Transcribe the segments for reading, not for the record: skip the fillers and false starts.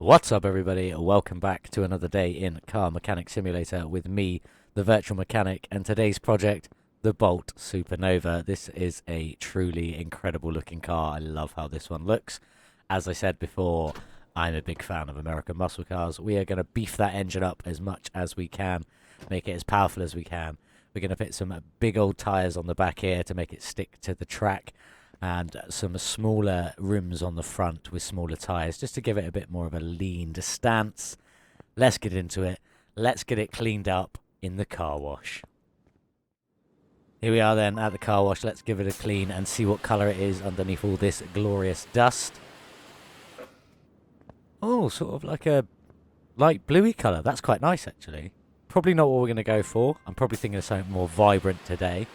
What's up, everybody? Welcome back to another day in Car Mechanic Simulator with me, the Virtual Mechanic, and today's project, the Bolt Supernova. This is a truly incredible looking car. I love how this one looks. As I said before, I'm a big fan of American muscle cars. We are going to beef that engine up as much as we can, make it as powerful as we can. We're going to put some big old tyres on the back here to make it stick to the track, and some smaller rims on the front with smaller tyres just to give it a bit more of a leaned stance. Let's get into it. Let's get it cleaned up in the car wash. Here we are then at the car wash. Let's give it a clean and see what colour it is underneath all this glorious dust. Oh, sort of like a light bluey colour. That's quite nice, actually. Probably not what we're going to go for. I'm probably thinking of something more vibrant today.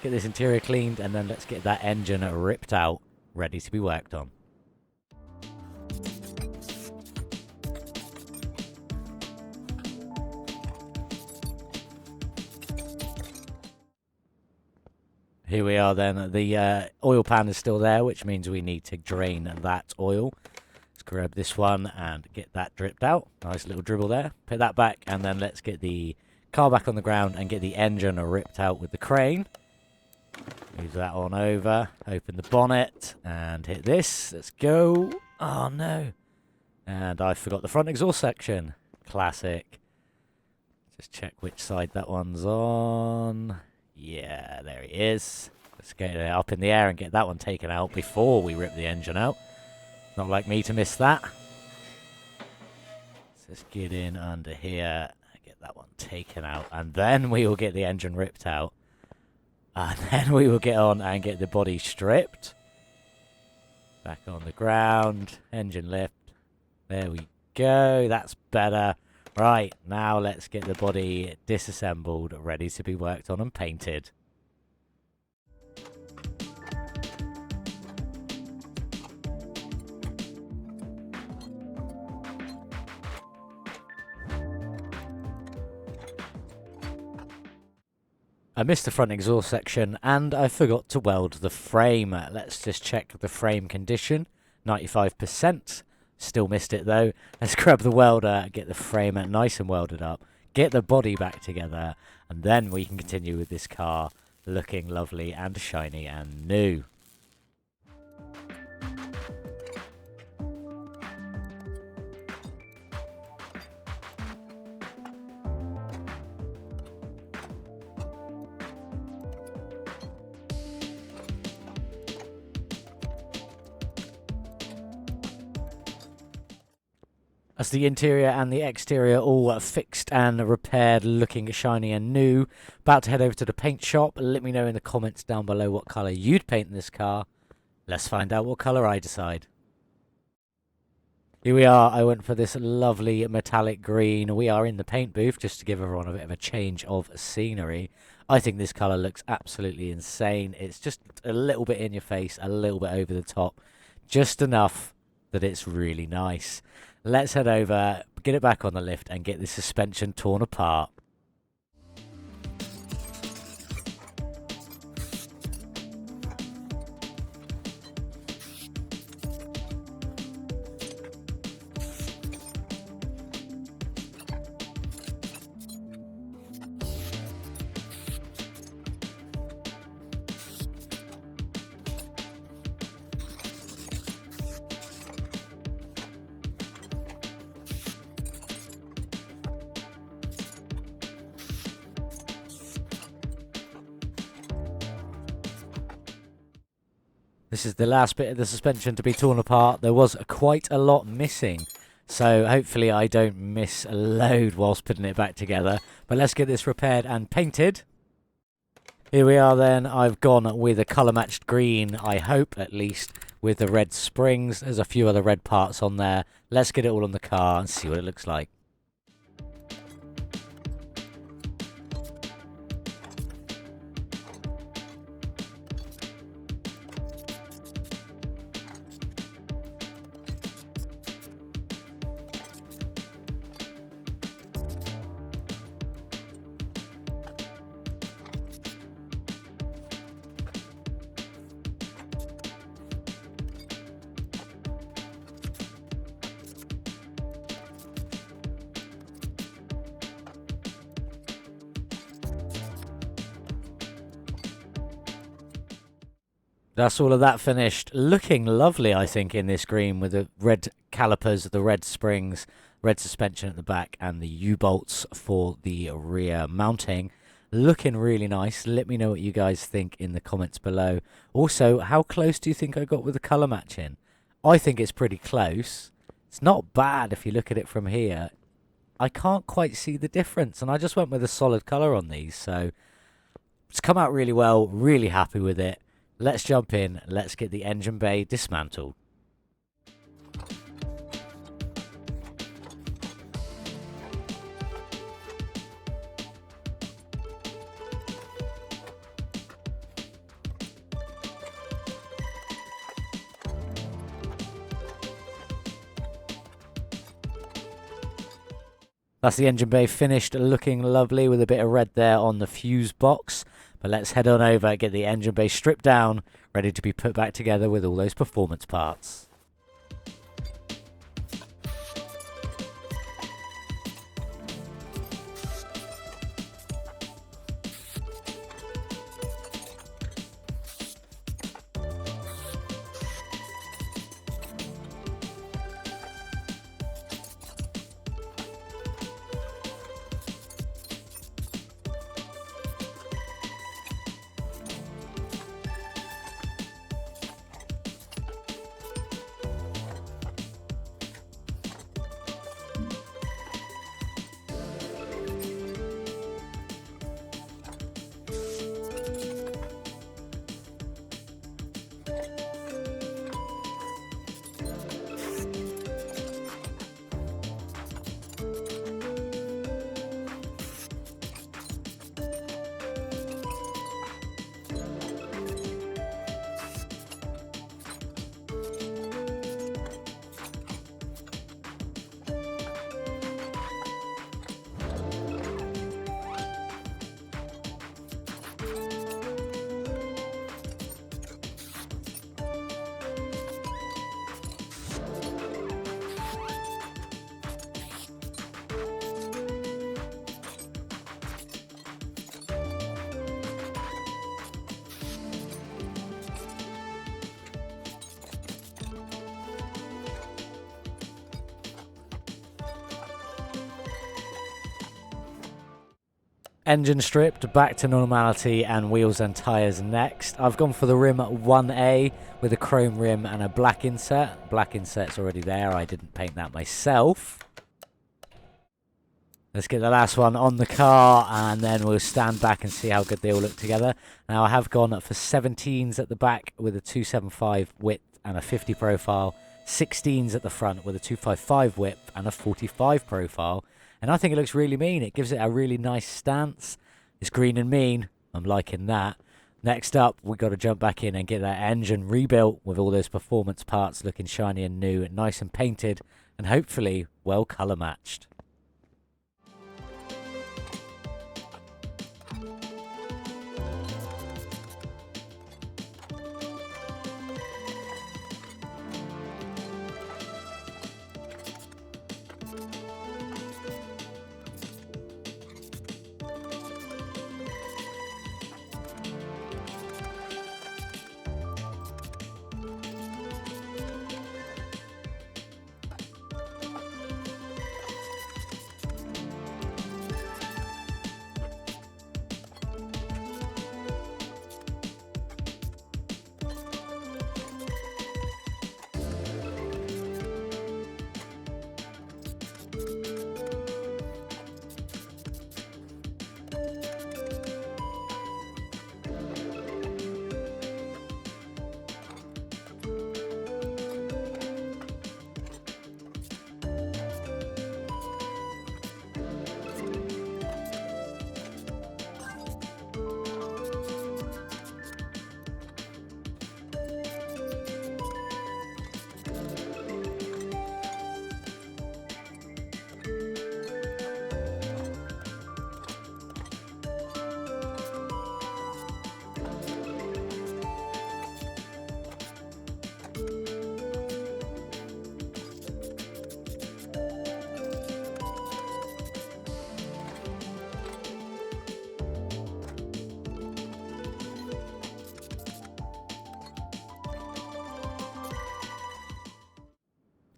Get this interior cleaned, and then let's get that engine ripped out, ready to be worked on. Here we are then. The oil pan is still there, which means we need to drain that oil. Let's grab this one and get that dripped out. Nice little dribble there. Put that back, and then let's get the car back on the ground and get the engine ripped out with the crane. Move that on over, open the bonnet, and hit this. Let's go. Oh, no. And I forgot the front exhaust section. Classic. Just check which side that one's on. Yeah, there he is. Let's get it up in the air and get that one taken out before we rip the engine out. Not like me to miss that. Let's just get in under here, get that one taken out, and then we will get the engine ripped out. And then we will get on and get the body stripped. Back on the ground. Engine lift. There we go. That's better. Right, now let's get the body disassembled, ready to be worked on and painted. I missed the front exhaust section, and I forgot to weld the frame. Let's just check the frame condition. 95%. Still missed it though. Let's grab the welder, get the frame nice and welded up, get the body back together, and then we can continue with this car looking lovely and shiny and new. As the interior and the exterior all fixed and repaired, looking shiny and new, about to head over to the paint shop. Let me know in the comments down below what colour you'd paint in this car. Let's find out what colour I decide. Here we are. I went for this lovely metallic green. We are in the paint booth just to give everyone a bit of a change of scenery. I think this colour looks absolutely insane. It's just a little bit in your face, a little bit over the top, just enough that it's really nice. Let's head over, get it back on the lift, and get the suspension torn apart. This is the last bit of the suspension to be torn apart. There was quite a lot missing, so hopefully I don't miss a load whilst putting it back together. But let's get this repaired and painted. Here we are then. I've gone with a colour matched green, I hope at least, with the red springs. There's a few other red parts on there. Let's get it all on the car and see what it looks like. That's all of that finished. Looking lovely, I think, in this green with the red calipers, the red springs, red suspension at the back, and the U-bolts for the rear mounting. Looking really nice. Let me know what you guys think in the comments below. Also, how close do you think I got with the colour matching? I think it's pretty close. It's not bad if you look at it from here. I can't quite see the difference, and I just went with a solid colour on these, so it's come out really well. Really happy with it. Let's jump in. Let's get the engine bay dismantled. That's the engine bay finished, looking lovely with a bit of red there on the fuse box. But let's head on over, get the engine bay stripped down, ready to be put back together with all those performance parts. Engine stripped, back to normality, and wheels and tyres next. I've gone for the rim 1A with a chrome rim and a black insert. Black insert's already there, I didn't paint that myself. Let's get the last one on the car, and then we'll stand back and see how good they all look together. Now, I have gone for 17s at the back with a 275 width and a 50 profile. 16s at the front with a 255 width and a 45 profile. And I think it looks really mean. It gives it a really nice stance. It's green and mean. I'm liking that. Next up, we've got to jump back in and get that engine rebuilt with all those performance parts looking shiny and new, nice and painted, and hopefully well colour matched.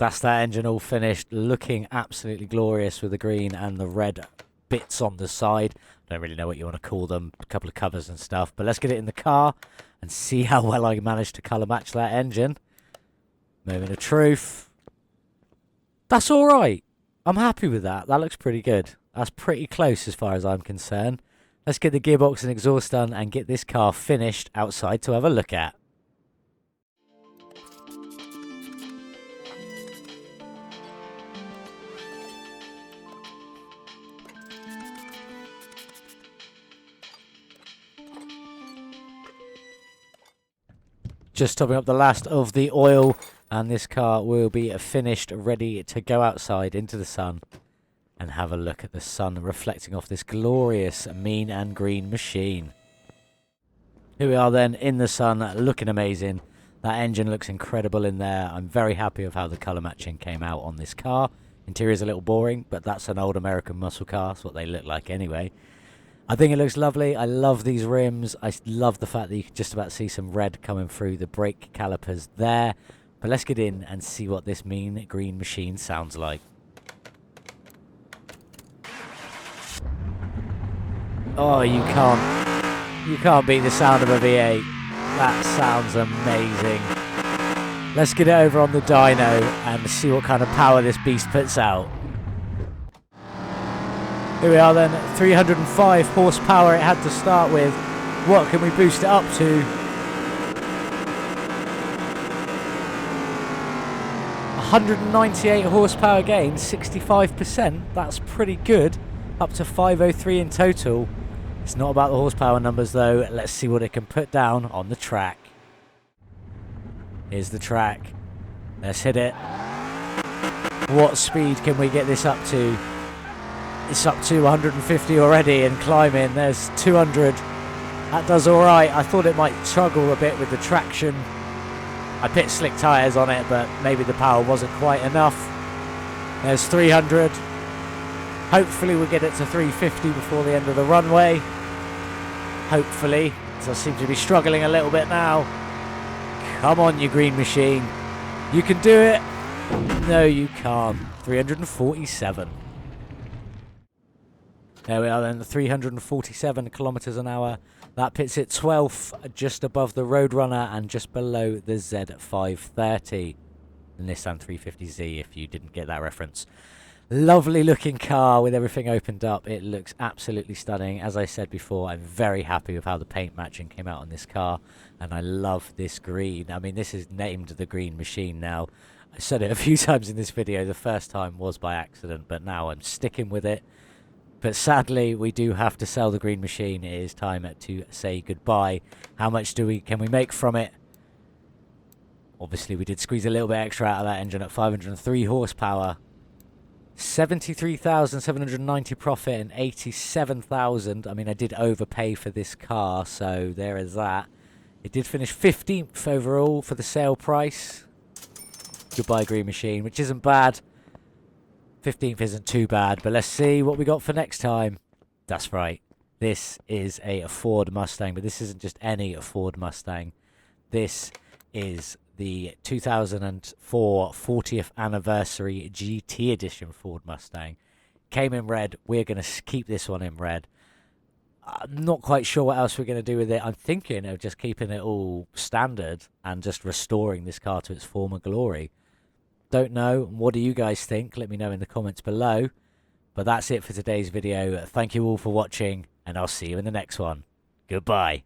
That's that engine all finished, looking absolutely glorious with the green and the red bits on the side. Don't really know what you want to call them, a couple of covers and stuff. But let's get it in the car and see how well I managed to colour match that engine. Moment of truth. That's all right. I'm happy with that. That looks pretty good. That's pretty close as far as I'm concerned. Let's get the gearbox and exhaust done and get this car finished outside to have a look at. Just topping up the last of the oil, and this car will be finished, ready to go outside into the sun and have a look at the sun reflecting off this glorious mean and green machine. Here we are then in the sun, looking amazing. That engine looks incredible in there. I'm very happy with how the colour matching came out on this car. Interior's a little boring, but that's an old American muscle car. That's what they look like anyway. I think it looks lovely. I love these rims. I love the fact that you can just about see some red coming through the brake calipers there. But let's get in and see what this mean green machine sounds like. Oh, you can't beat the sound of a V8. That sounds amazing. Let's get it over on the dyno and see what kind of power this beast puts out. Here we are then, 305 horsepower it had to start with. What can we boost it up to? 198 horsepower gain, 65%. That's pretty good. Up to 503 in total. It's not about the horsepower numbers though. Let's see what it can put down on the track. Here's the track. Let's hit it. What speed can we get this up to? It's up to 150 already and climbing. There's 200. That does all right. I thought it might struggle a bit with the traction. I put slick tyres on it, but maybe the power wasn't quite enough. There's 300. Hopefully we'll get it to 350 before the end of the runway. Hopefully. So I seem to be struggling a little bit now. Come on, you green machine. You can do it. No, you can't. 347. There we are then, 347 kilometers an hour. That puts it 12th, just above the Roadrunner and just below the Z530. The Nissan 350Z, if you didn't get that reference. Lovely looking car with everything opened up. It looks absolutely stunning. As I said before, I'm very happy with how the paint matching came out on this car. And I love this green. I mean, this is named the Green Machine now. I said it a few times in this video. The first time was by accident, but now I'm sticking with it. But sadly, we do have to sell the Green Machine. It is time to say goodbye. How much can we make from it? Obviously, we did squeeze a little bit extra out of that engine at 503 horsepower. 73,790 profit and 87,000. I mean, I did overpay for this car, so there is that. It did finish 15th overall for the sale price. Goodbye, Green Machine, which isn't bad. 15th isn't too bad, but let's see what we got for next time. That's right. This is a Ford Mustang, but this isn't just any Ford Mustang. This is the 2004 40th anniversary GT edition Ford Mustang. Came in red. We're going to keep this one in red. I'm not quite sure what else we're going to do with it. I'm thinking of just keeping it all standard and just restoring this car to its former glory. Don't know. What do you guys think? Let me know in the comments below. But that's it for today's video. Thank you all for watching, and I'll see you in the next one. Goodbye.